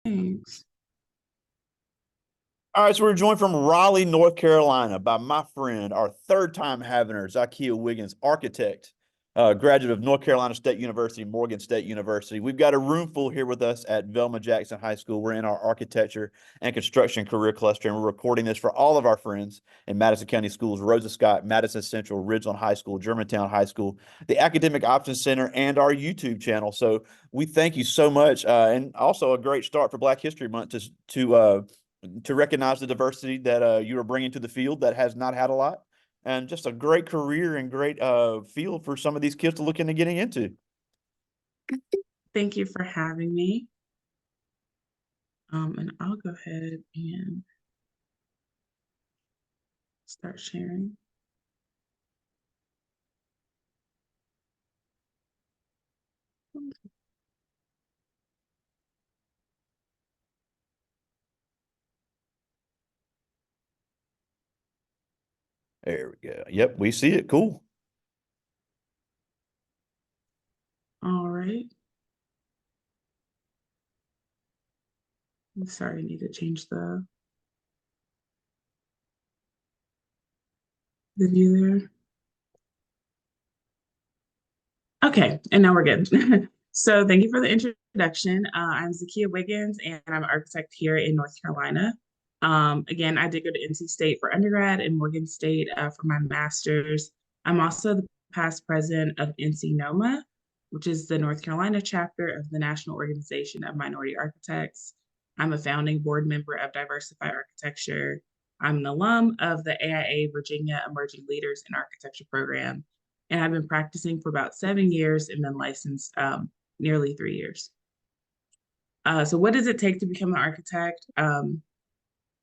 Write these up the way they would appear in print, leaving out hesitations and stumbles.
Thanks. All right, so we're joined from Raleigh, North Carolina by my friend, our third time having her, Zakiya Wiggins, architect, graduate of North Carolina State University, Morgan State University. We've got a room full here with us at Velma Jackson High School. We're in our architecture and construction career cluster, and we're recording this for all of our friends in Madison County Schools, Rosa Scott, Madison Central, Ridgeland High School, Germantown High School, the Academic Options Center, and our YouTube channel. So we thank you so much, and also a great start for Black History Month to recognize the diversity that you are bringing to the field that has not had a lot, and just a great career and great field for some of these kids to look into getting into. Thank you for having me. And I'll go ahead and start sharing. There we go. Yep, we see it. Cool. All right. I'm sorry, I need to change the view there. Okay, and now we're good. So thank you for the introduction. I'm Zakiya Wiggins, and I'm an architect here in North Carolina. Again, I did go to NC State for undergrad and Morgan State for my master's. I'm also the past president of NC NOMA, which is the North Carolina chapter of the National Organization of Minority Architects. I'm a founding board member of Diversify Architecture. I'm an alum of the AIA Virginia Emerging Leaders in Architecture program, and I've been practicing for about 7 years and been licensed nearly 3 years. So what does it take to become an architect?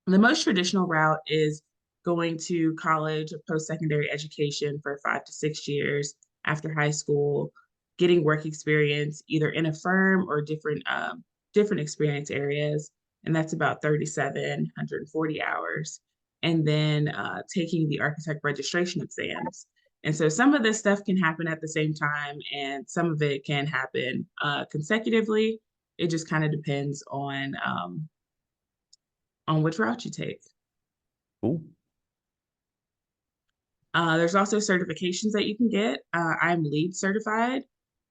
The most traditional route is going to college or post-secondary education for 5 to 6 years after high school, getting work experience either in a firm or different experience areas, and that's about 3,740 hours. And then taking the architect registration exams. And so some of this stuff can happen at the same time, and some of it can happen consecutively. It just kind of depends on which route you take. Cool. There's also certifications that you can get. I'm LEED certified,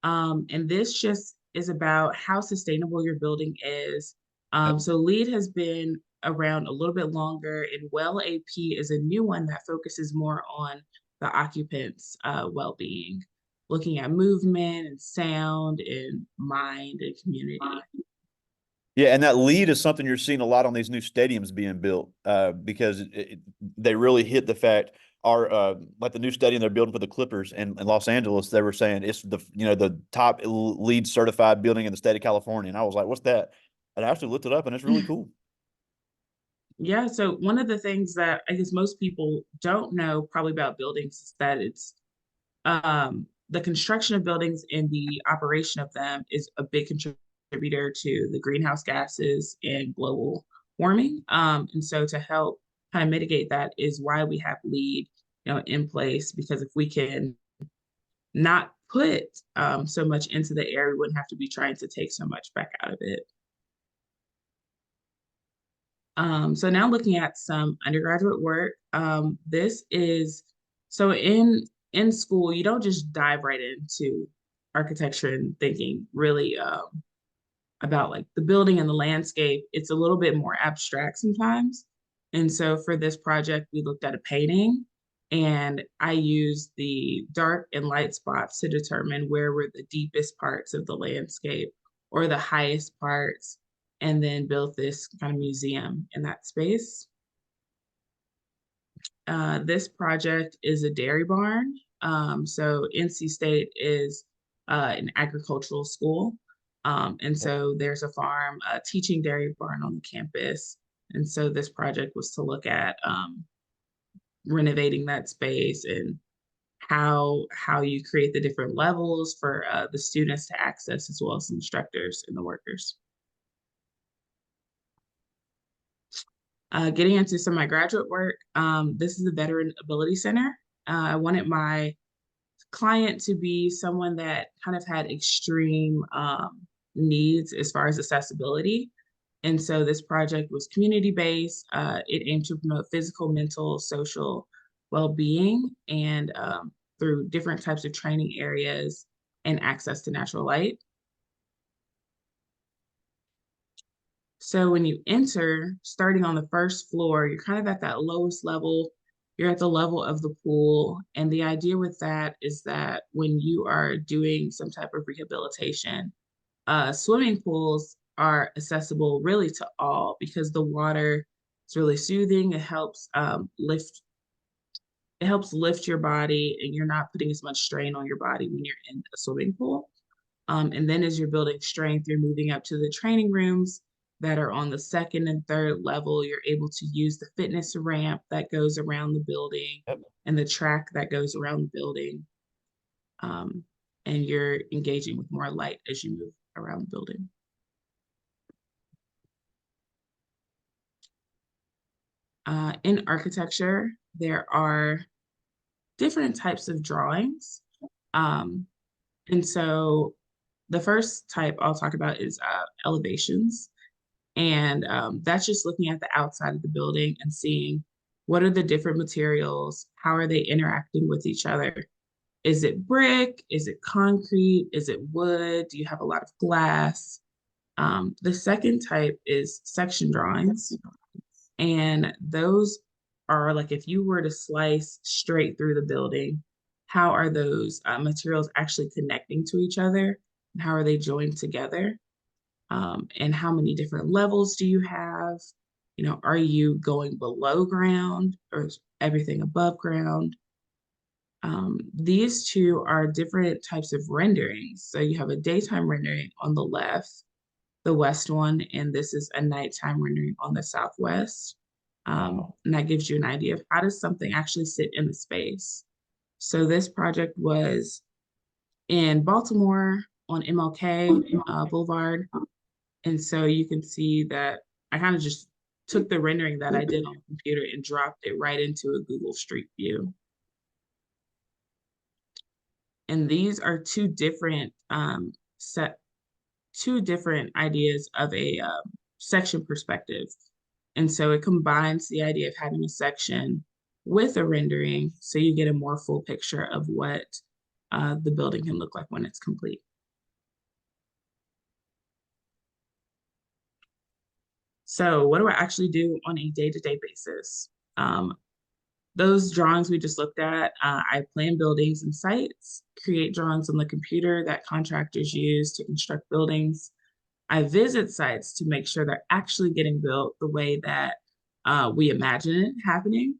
and this just is about how sustainable your building is. Yep. So LEED has been around a little bit longer, and WELL AP is a new one that focuses more on the occupants' well-being, looking at movement and sound and mind and community. Yeah, and that lead is something you're seeing a lot on these new stadiums being built because they really hit the fact. Our like the new stadium they're building for the Clippers in Los Angeles, they were saying it's the top LEED certified building in the state of California, and I was like, "What's that?" And I actually looked it up, and it's really cool. Yeah, so one of the things that I guess most people don't know probably about buildings is that it's the construction of buildings and the operation of them is a big contributor to the greenhouse gases and global warming. And so to help kind of mitigate that is why we have LEED, in place, because if we can not put so much into the air, we wouldn't have to be trying to take so much back out of it. So now looking at some undergraduate work, this is so in school, you don't just dive right into architecture and thinking really about like the building and the landscape. It's a little bit more abstract sometimes. And so for this project, we looked at a painting, and I used the dark and light spots to determine where were the deepest parts of the landscape or the highest parts, and then built this kind of museum in that space. This project is a dairy barn. So NC State is an agricultural school. And so there's a farm, a teaching dairy barn on the campus. And so this project was to look at renovating that space and how you create the different levels for the students to access, as well as the instructors and the workers. Getting into some of my graduate work, this is the Veteran Ability Center. I wanted my client to be someone that kind of had extreme needs as far as accessibility. And so this project was community-based. It aimed to promote physical, mental, social well-being and through different types of training areas and access to natural light. So when you enter, starting on the first floor, you're kind of at that lowest level. You're at the level of the pool. And the idea with that is that when you are doing some type of rehabilitation, swimming pools are accessible really to all because the water is really soothing. It helps lift your body, and you're not putting as much strain on your body when you're in a swimming pool. And then as you're building strength, you're moving up to the training rooms that are on the second and third level. You're able to use the fitness ramp that goes around the building Yep. and the track that goes around the building. Um, and you're engaging with more light as you move around the building. In architecture, there are different types of drawings. Um, and so the first type I'll talk about is elevations. And that's just looking at the outside of the building and seeing what are the different materials, how are they interacting with each other? Is it brick? Is it concrete? Is it wood? Do you have a lot of glass? The second type is section drawings. And those are like if you were to slice straight through the building, how are those materials actually connecting to each other? And how are they joined together? And how many different levels do you have? You know, are you going below ground or is everything above ground? These two are different types of renderings. So you have a daytime rendering on the left, the west one, and this is a nighttime rendering on the southwest. Wow. And that gives you an idea of how does something actually sit in the space. So this project was in Baltimore on MLK Boulevard. And so you can see that I kind of just took the rendering that I did on the computer and dropped it right into a Google Street View. And these are two different ideas of a section perspective. And so it combines the idea of having a section with a rendering so you get a more full picture of what the building can look like when it's complete. So what do I actually do on a day-to-day basis? Those drawings we just looked at, I plan buildings and sites, create drawings on the computer that contractors use to construct buildings. I visit sites to make sure they're actually getting built the way that we imagine it happening.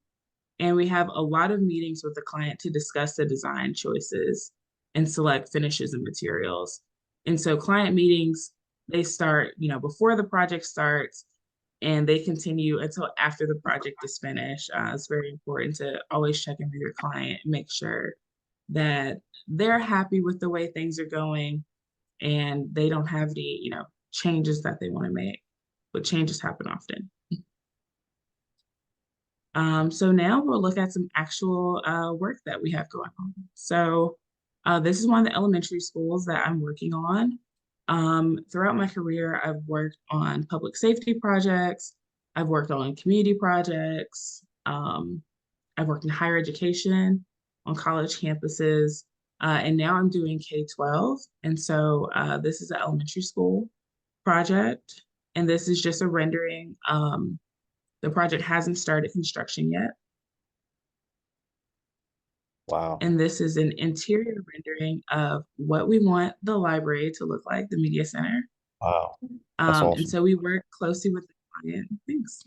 And we have a lot of meetings with the client to discuss the design choices and select finishes and materials. And so client meetings, they start, you know, before the project starts and they continue until after the project is finished. It's very important to always check in with your client and make sure that they're happy with the way things are going and they don't have any, you know, changes that they want to make, but changes happen often. So now we'll look at some actual work that we have going on. So this is one of the elementary schools that I'm working on. Throughout my career, I've worked on public safety projects. I've worked on community projects. I've worked in higher education on college campuses. And now I'm doing K-12. And so this is an elementary school project. And this is just a rendering. The project hasn't started construction yet. Wow. And this is an interior rendering of what we want the library to look like, the media center. Wow. That's And awesome. so we work closely with the client, thanks,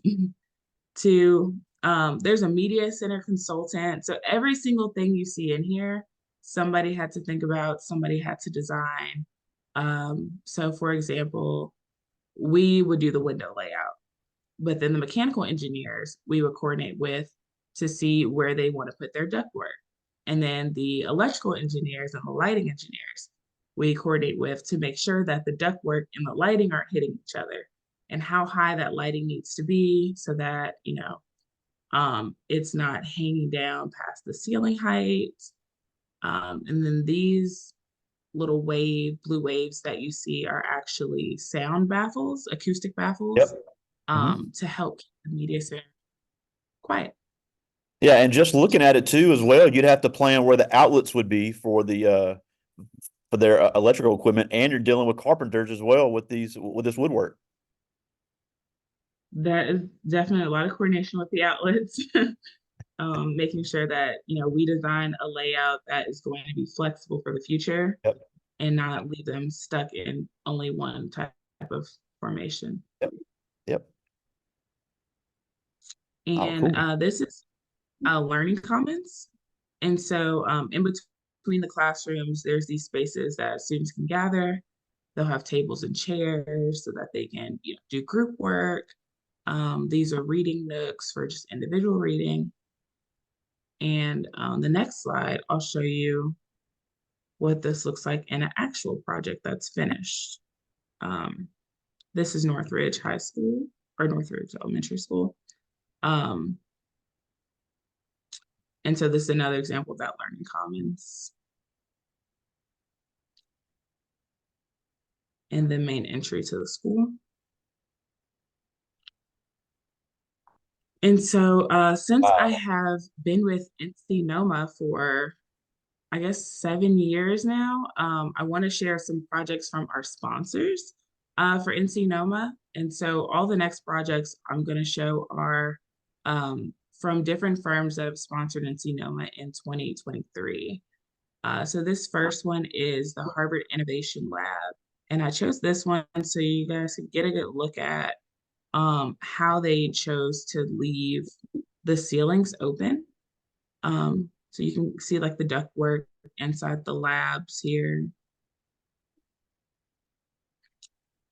to, there's a media center consultant. So every single thing you see in here, somebody had to think about, somebody had to design. So for example, we would do the window layout. But then the mechanical engineers we would coordinate with to see where they want to put their ductwork. And then the electrical engineers and the lighting engineers we coordinate with to make sure that the ductwork and the lighting aren't hitting each other and how high that lighting needs to be so that, you know, it's not hanging down past the ceiling height. And then these little blue waves that you see are actually sound baffles, acoustic baffles, Yep. Hmm. to help keep the media center quiet. Yeah, and just looking at it too as well, you'd have to plan where the outlets would be for their electrical equipment, and you're dealing with carpenters as well with this woodwork. That is definitely a lot of coordination with the outlets, making sure that we design a layout that is going to be flexible for the future Yep. and not leave them stuck in only one type of formation. Yep. Yep. Oh, And cool. this is learning commons. And so in between the classrooms, there's these spaces that students can gather. They'll have tables and chairs so that they can do group work. These are reading nooks for just individual reading. And on the next slide, I'll show you what this looks like in an actual project that's finished. Um, this is Northridge High School or Northridge Elementary School. Um, and so this is another example of that learning commons. And the main entry to the school. And so since I Wow. have been with NC Noma for, I guess, 7 years now, I want to share some projects from our sponsors for NC Noma. And so all the next projects I'm going to show are from different firms that have sponsored NC Noma in 2023. So this first one is the Harvard Innovation Lab. And I chose this one so you guys can get a good look at how they chose to leave the ceilings open. So you can see like the ductwork inside the labs here.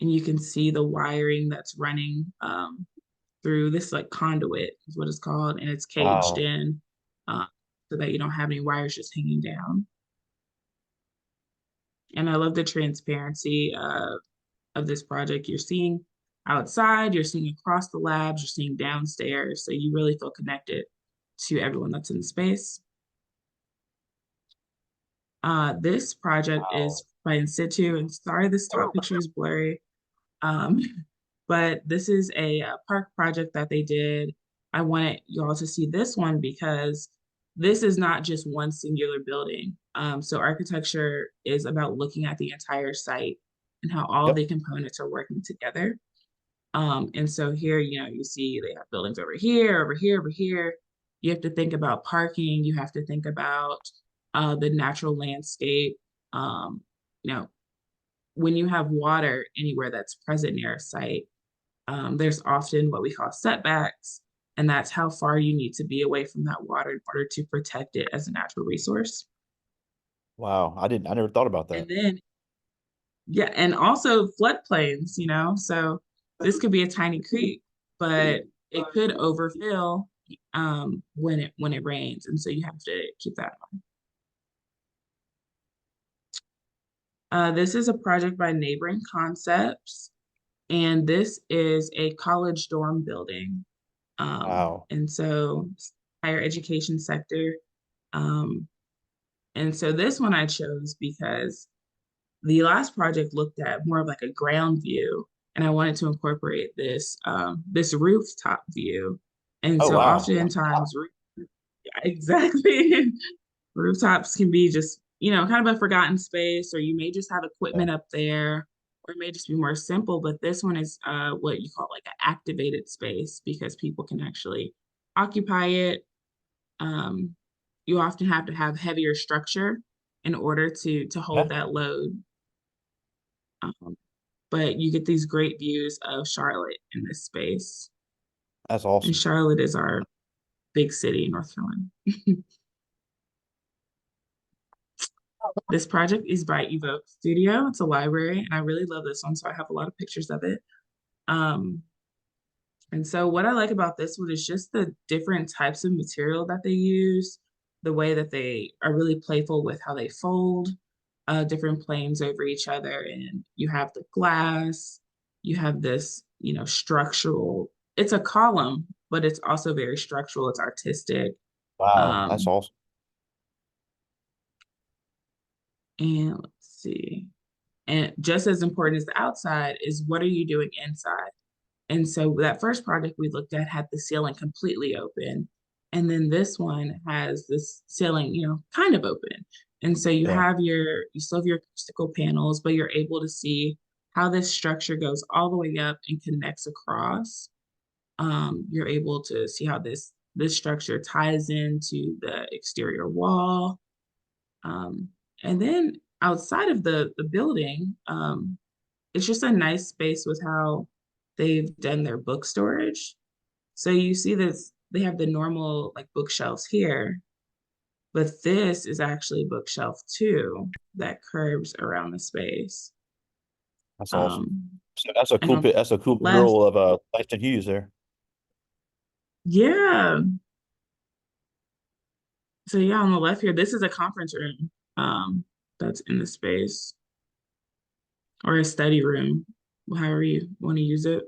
And you can see the wiring that's running through this like conduit is what it's called. And it's caged Wow. in uh, so that you don't have any wires just hanging down. And I love the transparency of this project. You're seeing outside, you're seeing across the labs, you're seeing downstairs. So you really feel connected to everyone that's in the space. This project Wow. is by In Situ, and sorry this top picture is blurry, um, but this is a park project that they did. I wanted y'all to see this one because this is not just one singular building. So architecture is about looking at the entire site and how all Yep. the components are working together. And so here, you see they have buildings over here, over here, over here. You have to think about parking. You have to think about the natural landscape. Um, you know, when you have water anywhere that's present near a site, there's often what we call setbacks, and that's how far you need to be away from that water in order to protect it as a natural resource. Wow. I never thought about And that. then, yeah, and also floodplains, so this could be a tiny creek, but it could overfill when it rains, and so you have to keep that in mind. This is a project by Neighboring Concepts, and this is a college dorm building. Wow. And so higher education sector. Um, and so this one I chose because the last project looked at more of like a ground view, and I wanted to incorporate this rooftop view. And Oh, so wow. oftentimes, exactly, rooftops can be just kind of a forgotten space, or you may just have Yeah. equipment up there, or it may just be more simple. But this one is what you call like an activated space because people can actually occupy it. Um, you often have to have heavier structure in order to hold Yeah. that load. Um, but you get these great views of Charlotte in this space. That's And awesome. Charlotte is our big city in North Carolina. This project is by Evoke Studio. It's a library, and I really love this one, so I have a lot of pictures of it. Um, and so what I like about this one is just the different types of material that they use, the way that they are really playful with how they fold different planes over each other. And you have the glass, you have this, structural, it's a column, but it's also very structural, it's artistic. Wow. That's Um, awesome. and let's see. And just as important as the outside is what are you doing inside? And so that first project we looked at had the ceiling completely open. And then this one has this ceiling, kind of open. And so Yeah. you still have your acoustical panels, but you're able to see how this structure goes all the way up and connects across. You're able to see how this structure ties into the exterior wall. Um, and then outside of the building, it's just a nice space with how they've done their book storage. So you see this, they have the normal like bookshelves here, but this is actually bookshelf two that curves around the space. That's awesome. Um, So and on that's a cool left, mural of Langston Hughes there. yeah. So yeah, on the left here, this is a conference room that's in the space or a study room, however you want to use it.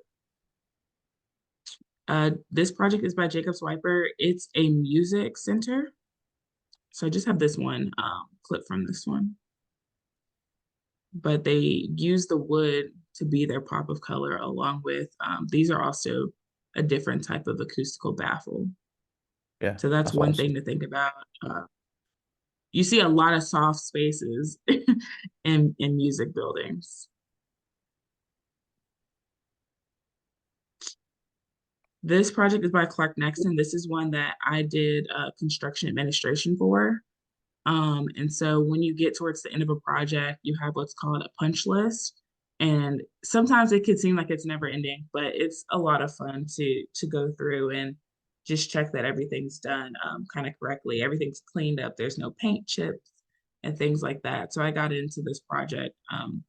This project is by Jacob Swiper. It's a music center. So I just have this one clip from this one. But they use the wood to be their pop of color, along with these are also a different type of acoustical baffle. Yeah, So that's that's one awesome. thing to think about. You see a lot of soft spaces in music buildings. This project is by Clark Nexton. This is one that I did construction administration for. And so when you get towards the end of a project, you have what's called a punch list. And sometimes it could seem like it's never ending, but it's a lot of fun to go through and just check that everything's done kind of correctly. Everything's cleaned up. There's no paint chips and things like that. So I got into this project. I'm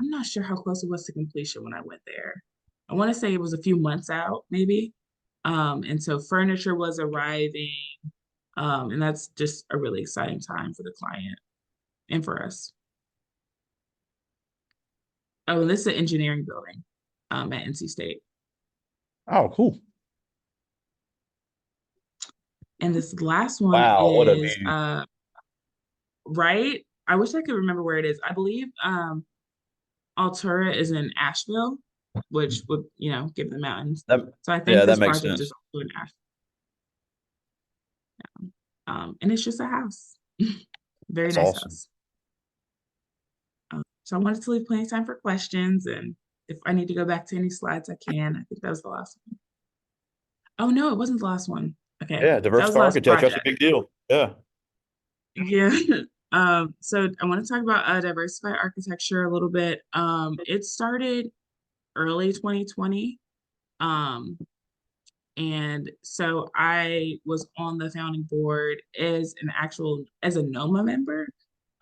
not sure how close it was to completion when I went there. I want to say it was a few months out, maybe. And so furniture was arriving. And that's just a really exciting time for the client and for us. Oh, and this is an engineering building at NC State. Oh, cool. And this last one Wow, what a is view. right. I wish I could remember where it is. I believe Altura is in Asheville, which would, give the mountains. That, So I think yeah, that this makes project sense. is also in Asheville. And it's just a house. Very That's nice awesome. house. So I wanted to leave plenty of time for questions. And if I need to go back to any slides, I can. I think that was the last one. Oh, no, it wasn't the last one. Okay. Yeah, That was diversified the last architecture, that's a project. big deal. Yeah. Yeah. So I want to talk about diversified architecture a little bit. It started early 2020. Um, and so I was on the founding board as a NOMA member.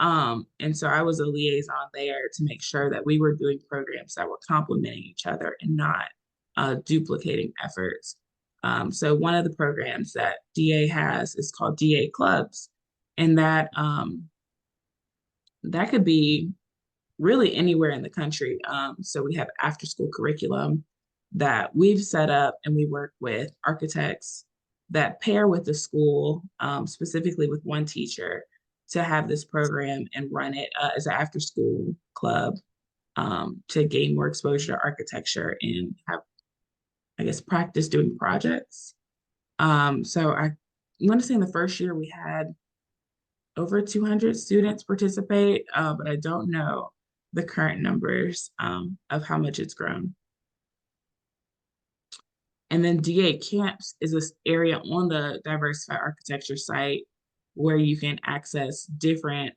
And so I was a liaison there to make sure that we were doing programs that were complementing each other and not duplicating efforts. So one of the programs that DA has is called DA Clubs, and that could be really anywhere in the country. So we have after school curriculum that we've set up, and we work with architects that pair with the school, specifically with one teacher, to have this program and run it as an after school club to gain more exposure to architecture and have, I guess, practice doing projects. So I want to say in the first year we had over 200 students participate, but I don't know the current numbers of how much it's grown. And then DA Camps is this area on the Diversified Architecture site where you can access different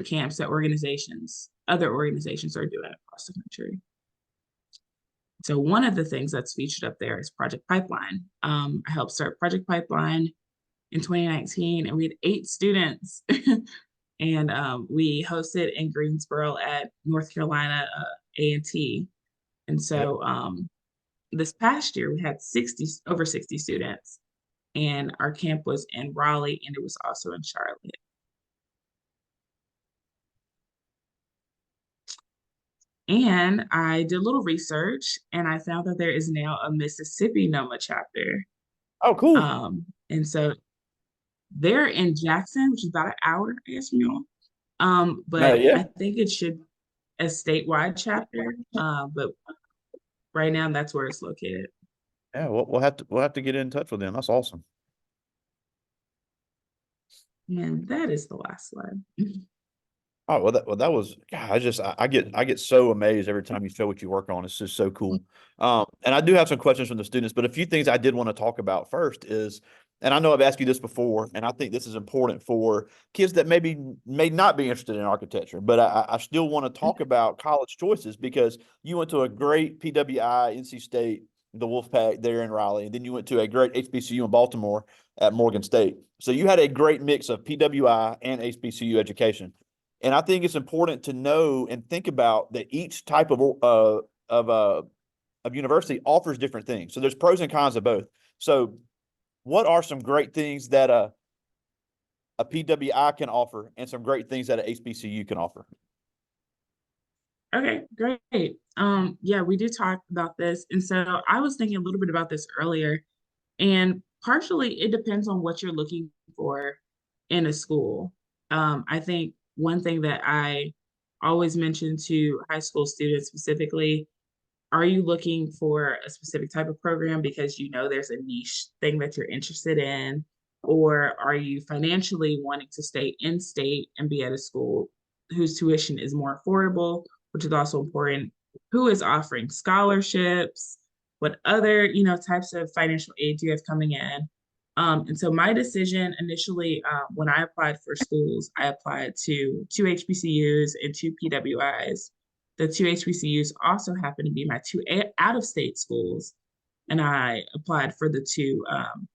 camps that other organizations are doing across the country. So one of the things that's featured up there is Project Pipeline. I helped start Project Pipeline in 2019, and we had 8 students. And we hosted in Greensboro at North Carolina A&T. And Yeah. so this past year we had over 60 students, and our camp was in Raleigh, and it was also in Charlotte. And I did a little research, and I found that there is now a Mississippi NOMA chapter. Oh, cool. And so They're in Jackson, which is about an hour, I guess, from y'all. But Yeah, I think it should a statewide chapter. But right now that's where it's located. yeah. We'll have to get in touch with them. That's awesome. And that is the last slide. Oh, well, that was, God, I get so amazed every time you show what you work on. It's just so cool. And I do have some questions from the students, but a few things I did want to talk about first is, and I know I've asked you this before, and I think this is important for kids that maybe may not be interested in architecture, but I still want to talk about college choices because you went to a great PWI, NC State, the Wolfpack there in Raleigh, and then you went to a great HBCU in Baltimore at Morgan State. So you had a great mix of PWI and HBCU education. And I think it's important to know and think about that each type of uh of university offers different things. So there's pros and cons of both. So what are some great things that a PWI can offer and some great things that a HBCU can offer? Okay, great. Yeah, we do talk about this. And so I was thinking a little bit about this earlier. And partially it depends on what you're looking for in a school. I think one thing that I always mention to high school students specifically, are you looking for a specific type of program because you know there's a niche thing that you're interested in? Or are you financially wanting to stay in state and be at a school whose tuition is more affordable, which is also important? Who is offering scholarships? What other, types of financial aid do you have coming in? And so my decision initially, when I applied for schools, I applied to two HBCUs and two PWIs. The two HBCUs also happened to be my two out of state schools, and I applied for the two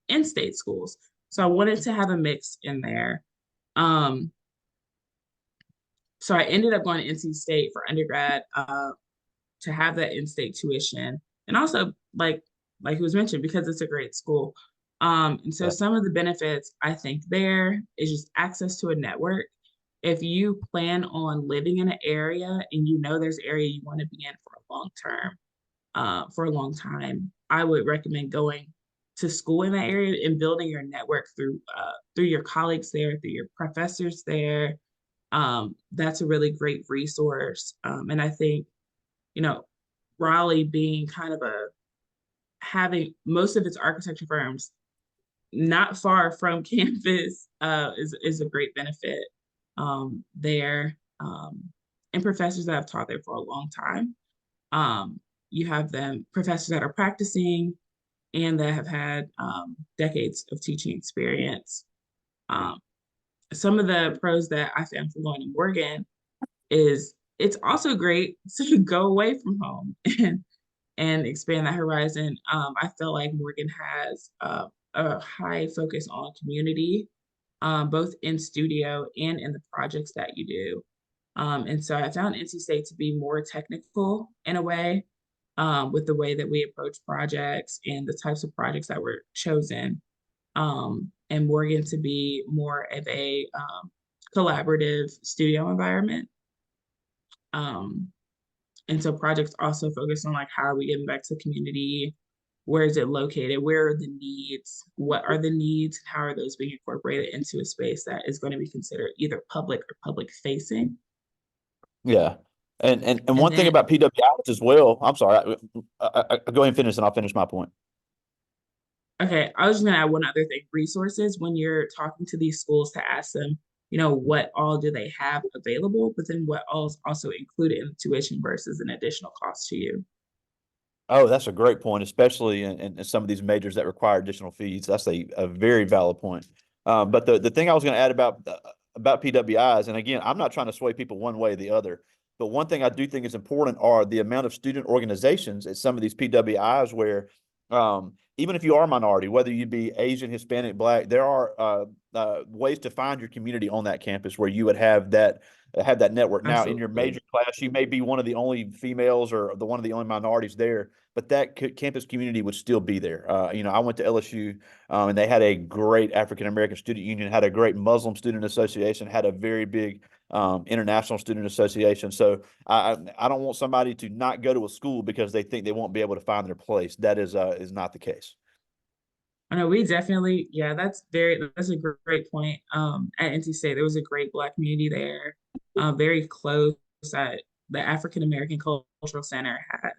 in state schools. So I wanted to have a mix in there. Um, so I ended up going to NC State for undergrad to have that in-state tuition, and also like it was mentioned, because it's a great school. And so Yeah. some of the benefits I think there is just access to a network. If you plan on living in an area and you know there's area you want to be in for a long term, for a long time, I would recommend going to school in that area and building your network through your colleagues there, through your professors there. That's a really great resource. And I think, you know, Raleigh being kind of having most of its architecture firms not far from campus is a great benefit there. And professors that have taught there for a long time. You have them professors that are practicing and that have had decades of teaching experience. Um, some of the pros that I found from going to Morgan is it's also great to go away from home and expand that horizon. I feel like Morgan has a high focus on community, both in studio and in the projects that you do. And so I found NC State to be more technical in a way, with the way that we approach projects and the types of projects that were chosen. And Morgan to be more of a collaborative studio environment. Um, and so projects also focus on like how are we giving back to the community? Where is it located? Where are the needs? What are the needs? How are those being incorporated into a space that is going to be considered either public or public facing? Yeah. And And one thing then, about PWIs as well, I'm sorry, go ahead and finish and I'll finish my point. okay, I was just gonna add one other thing, resources when you're talking to these schools to ask them, what all do they have available, but then what all is also included in the tuition versus an additional cost to you. Oh, that's a great point, especially in some of these majors that require additional fees. That's a very valid point. But the thing I was going to add about PWIs, and again, I'm not trying to sway people one way or the other, but one thing I do think is important are the amount of student organizations at some of these PWIs where even if you are a minority, whether you be Asian, Hispanic, Black, there are ways to find your community on that campus where you would have that network. Now, in your Absolutely. major class, you may be one of the only females or one of the only minorities there, but that campus community would still be there. I went to LSU, and they had a great African American student union, had a great Muslim student association, had a very big international student association. So I don't want somebody to not go to a school because they think they won't be able to find their place. That is not the case. I know we definitely, yeah, that's a great point. At NC State, there was a great Black community there, very close. At the African American Cultural Center had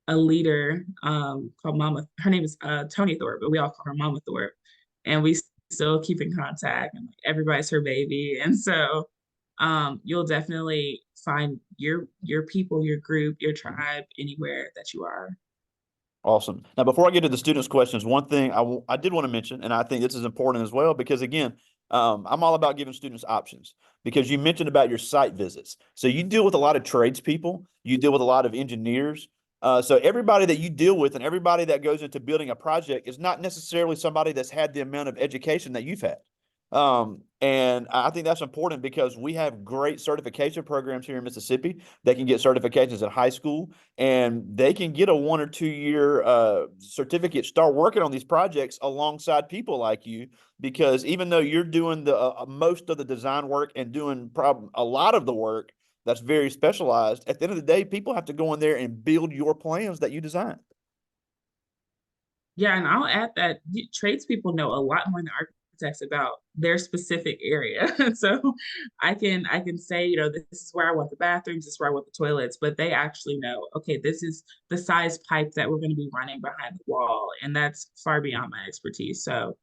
a leader called Mama. Her name is Tony Thorpe, but we all call her Mama Thorpe, and we still keep in contact. And like, everybody's her baby, and so you'll definitely find your people, your group, your tribe anywhere that you are. Awesome. Now, before I get to the students' questions, one thing I did want to mention, and I think this is important as well, because again, I'm all about giving students options because you mentioned about your site visits. So you deal with a lot of tradespeople, you deal with a lot of engineers. So everybody that you deal with and everybody that goes into building a project is not necessarily somebody that's had the amount of education that you've had. And I think that's important because we have great certification programs here in Mississippi. They can get certifications at high school and they can get a 1 or 2 year certificate, start working on these projects alongside people like you. Because even though you're doing the most of the design work and doing a lot of the work that's very specialized, at the end of the day, people have to go in there and build your plans that you design. Yeah, and I'll add that tradespeople know a lot more than architects about their specific area. So I can say, this is where I want the bathrooms, this is where I want the toilets, but they actually know, okay, this is the size pipe that we're going to be running behind the wall, and that's far beyond my expertise. So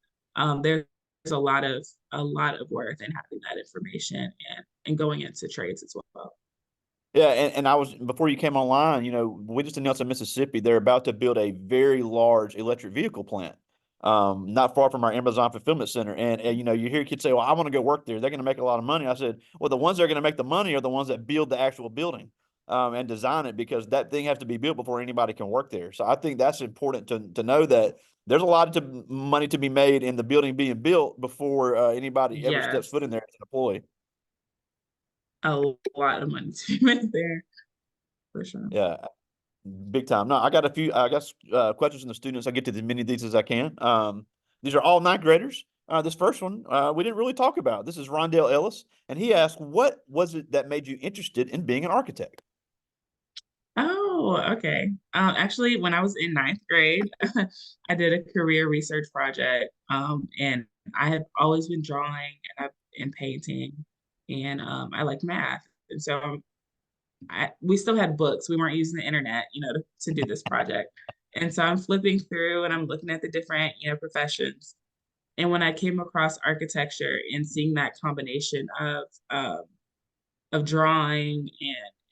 there's a lot of worth in having that information and going into trades as well. Yeah, and I was before you came online, we just announced in Mississippi they're about to build a very large electric vehicle plant, not far from our Amazon fulfillment center. And you hear kids say, "Well, I want to go work there. They're going to make a lot of money." I said, "Well, the ones that are going to make the money are the ones that build the actual building, and design it because that thing has to be built before anybody can work there." So I think that's important to know that there's a lot of money to be made in the building being built before anybody ever steps foot Yes, in there as an employee. a lot of money to be made there for sure. Yeah. Big time. No, I got a few, I guess, questions from the students. I'll get to as many of these as I can. These are all ninth graders. This first one, we didn't really talk about. This is Rondell Ellis, and he asked, "What was it that made you interested in being an architect?" Oh, okay. Actually, when I was in ninth grade, I did a career research project, and I have always been drawing and painting, and I like math, and so we still had books. We weren't using the internet, to do this project, and so I'm flipping through and I'm looking at the different, professions, and when I came across architecture and seeing that combination of drawing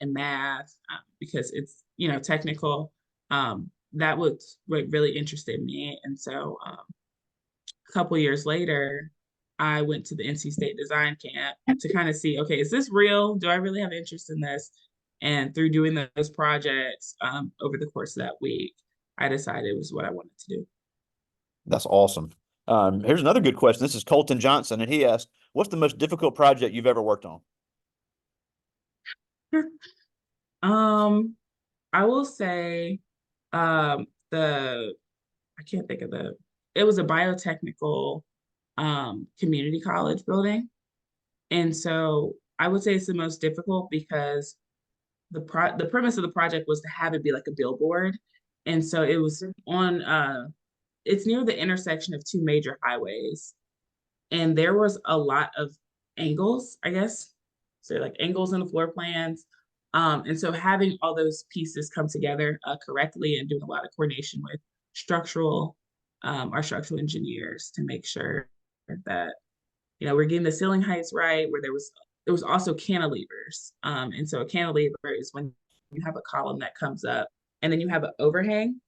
and math because it's technical. That was what really interested me, and so a couple years later, I went to the NC State Design Camp to kind of see, okay, is this real? Do I really have interest in this? And through doing those projects over the course of that week, I decided it was what I wanted to That's awesome. Here's another good question. This is Colton Johnson, and he asked, "What's the most difficult project you've ever worked on?" do. I will say the I can't think of it was a biotechnical community college building. And so I would say it's the most difficult because the premise of the project was to have it be like a billboard. And so it was on it's near the intersection of two major highways. And there was a lot of angles, I guess. So like angles in the floor plans. And so having all those pieces come together correctly and doing a lot of coordination with structural, our structural engineers to make sure that we're getting the ceiling heights right. Where there was also cantilevers, and so a cantilever is when you have a column that comes up and then you have an overhang.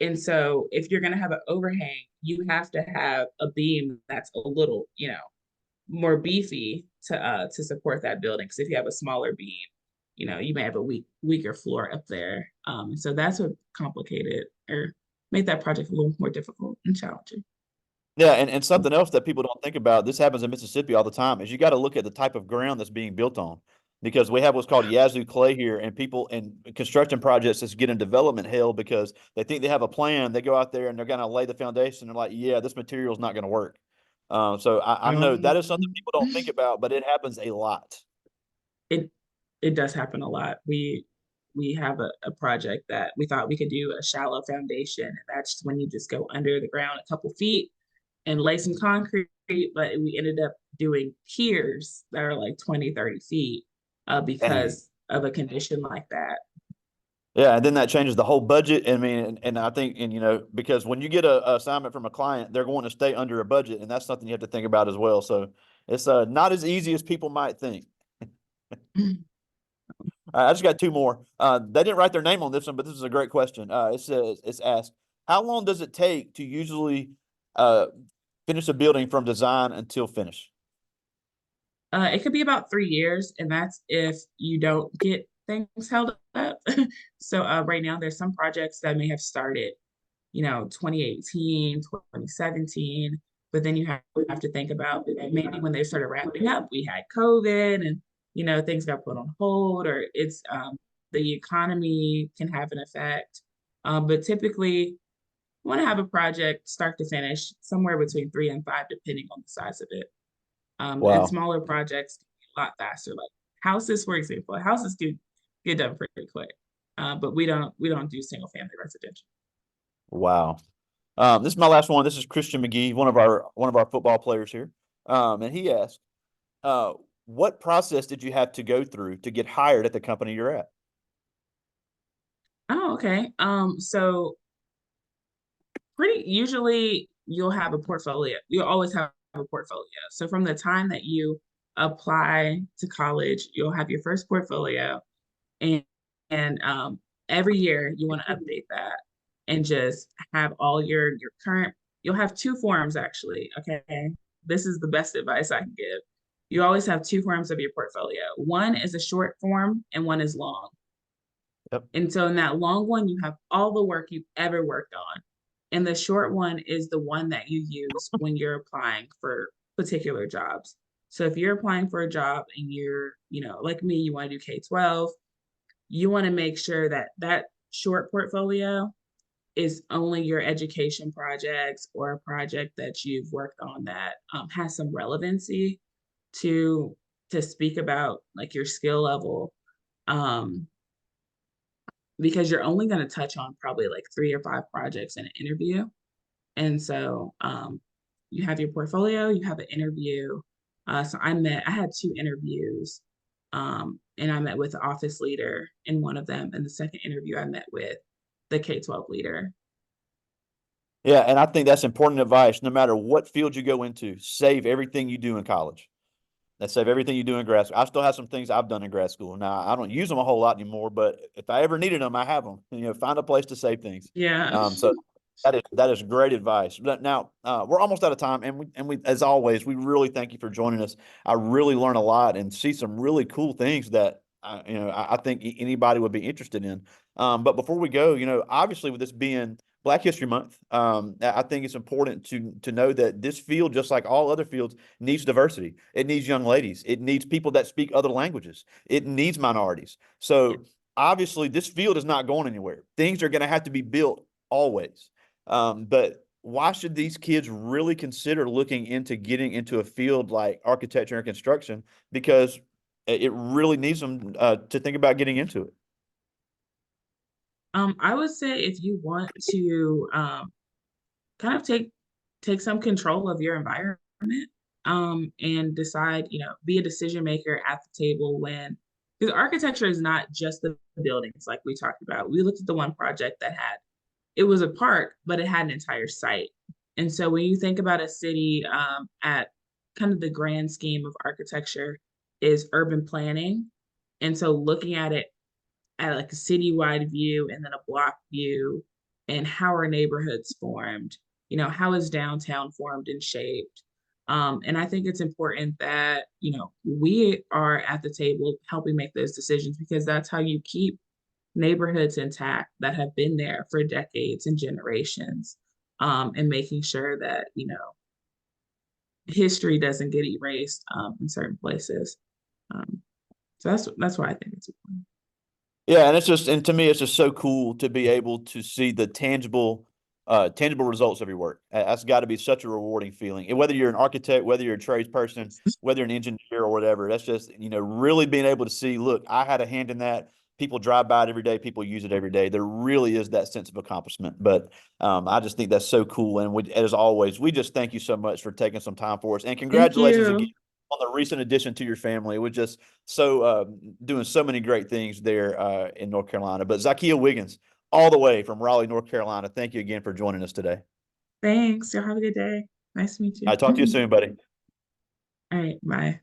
And so if you're going to have an overhang, you have to have a beam that's a little, more beefy to support that building. Because if you have a smaller beam, you may have a weaker floor up there. So that's what complicated or made that project a little more difficult and challenging. Yeah, and something else that people don't think about, this happens in Mississippi all the time, is you got to look at the type of ground that's being built on. Because we have what's called Yazoo clay here, and people in construction projects just get in development hell because they think they have a plan. They go out there and they're going to lay the foundation. They're like, yeah, this material is not going to work. So I know that is something people don't think about, but it happens a lot. it it does happen a lot. we have a project that we thought we could do a shallow foundation. And that's when you just go under the ground a couple feet and lay some concrete, but we ended up doing piers that are like 20, 30 feet Dang. because of a condition like that. Yeah, and then that changes the whole budget. I mean, and I think, and because when you get a assignment from a client, they're going to stay under a budget, and that's something you have to think about as well. So it's not as easy as people might think. I just got two more. They didn't write their name on this one, but this is a great question. It says, it's asked, how long does it take to usually uh, finish a building from design until finish? It could be about 3 years, and that's if you don't get things held up. So right now, there's some projects that may have started, 2018, 2017, but then you have to think about maybe when they started wrapping up, we had COVID and, things got put on hold, or it's the economy can have an effect. But typically, you want to have a project start to finish somewhere between 3 and 5, depending on the size of it. And Wow. smaller projects can be a lot faster. Like houses, for example, houses do get done pretty quick. But we don't do single family residential. Wow. This is my last one. This is Christian McGee, one of our football players here. And he asked, uh, what process did you have to go through to get hired at the company you're at? Oh, okay. So pretty usually you'll have a portfolio. You'll always have a portfolio. So from the time that you apply to college, you'll have your first portfolio, and and every year you want to update that and just have all your current. You'll have two forms actually. Okay, this is the best advice I can give. You always have two forms of your portfolio. One is a short form and one is long. Yep. And so in that long one, you have all the work you've ever worked on. And the short one is the one that you use when you're applying for particular jobs. So if you're applying for a job and you're, like me, you want to do K-12, you want to make sure that that short portfolio is only your education projects or a project that you've worked on that has some relevancy to to speak about like your skill level. Um, because you're only going to touch on probably like 3 or 5 projects in an interview. And so you have your portfolio, you have an interview. So I had 2 interviews, and I met with the office leader in one of them. And the second interview, I met with the K-12 leader. Yeah, and I think that's important advice. No matter what field you go into, save everything you do in college. Let's save everything you do in grad school. I still have some things I've done in grad school. Now, I don't use them a whole lot anymore, but if I ever needed them, I have them. Find a place to save things. Yeah. So that is great advice. But now we're almost out of time, and we as always we really thank you for joining us. I really learn a lot and see some really cool things that I think anybody would be interested in. But before we go, obviously with this being Black History Month, I think it's important to know that this field, just like all other fields, needs diversity. It needs young ladies. It needs people that speak other languages. It needs minorities. So obviously, this field is not going anywhere. Things are going to have to be built always. But why should these kids really consider looking into getting into a field like architecture and construction? Because it really needs them to think about getting into it. I would say if you want to kind of take some control of your environment, and decide, be a decision maker at the table when, because architecture is not just the buildings like we talked about. We looked at the one project that had, it was a park, but it had an entire site. And so when you think about a city, at kind of the grand scheme of architecture is urban planning. And so looking at it at like a citywide view and then a block view, and how are neighborhoods formed, how is downtown formed and shaped. And I think it's important that, we are at the table helping make those decisions, because that's how you keep neighborhoods intact that have been there for decades and generations, and making sure that, history doesn't get erased in certain places. Um, so that's why I think it's important. Yeah, and to me, it's just so cool to be able to see the tangible results of your work. That's got to be such a rewarding feeling. And whether you're an architect, whether you're a tradesperson, whether you're an engineer or whatever, that's just, really being able to see, look, I had a hand in that. People drive by it every day. People use it every day. There really is that sense of accomplishment. But I just think that's so cool. And as always, we just thank you so much for taking some time for us. And Thank congratulations again you. on the recent addition to your family. We're just so doing so many great things there in North Carolina. But Zakiya Wiggins, all the way from Raleigh, North Carolina, thank you again for joining us today. Thanks. Y'all have a good day. Nice to meet I you. talk to you soon, buddy. All right. Bye.